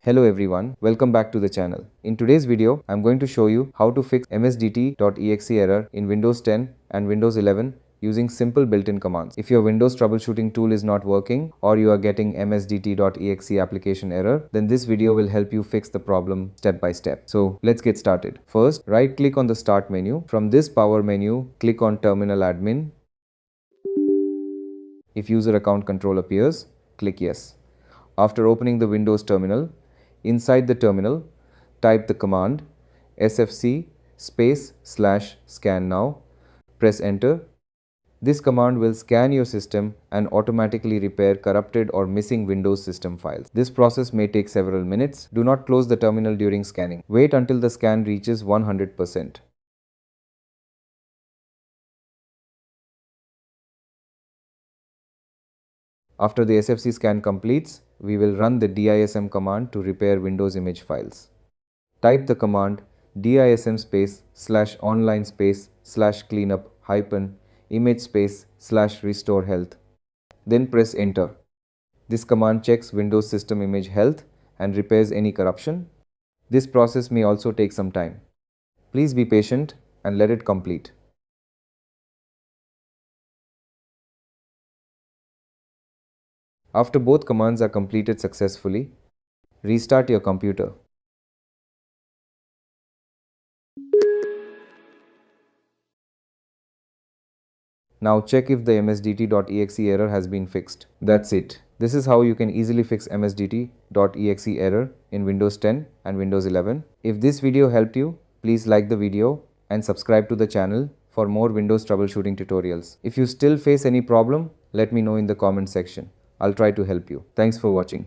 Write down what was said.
Hello everyone, welcome back to the channel. In today's video, I'm going to show you how to fix msdt.exe error in Windows 10 and Windows 11 using simple built-in commands. If your Windows troubleshooting tool is not working or you are getting msdt.exe application error, then this video will help you fix the problem step by step. So let's get started. First, right-click on the Start menu. From this power menu, click on Terminal Admin. If user account control appears, click Yes. After opening the Windows terminal, inside the terminal, type the command sfc/scan now. Press enter. This command will scan your system and automatically repair corrupted or missing Windows system files. This process may take several minutes. Do not close the terminal during scanning. Wait until the scan reaches 100%. After the SFC scan completes, we will run the dism command to repair Windows image files. Type the command dism/online/cleanup-image/restore health. Then press enter. This command checks Windows system image health and repairs any corruption. This process may also take some time. Please be patient and let it complete. After both commands are completed successfully, restart your computer. Now check if the msdt.exe error has been fixed. That's it. This is how you can easily fix msdt.exe error in Windows 10 and Windows 11. If this video helped you, please like the video and subscribe to the channel for more Windows troubleshooting tutorials. If you still face any problem, let me know in the comment section. I'll try to help you. Thanks for watching.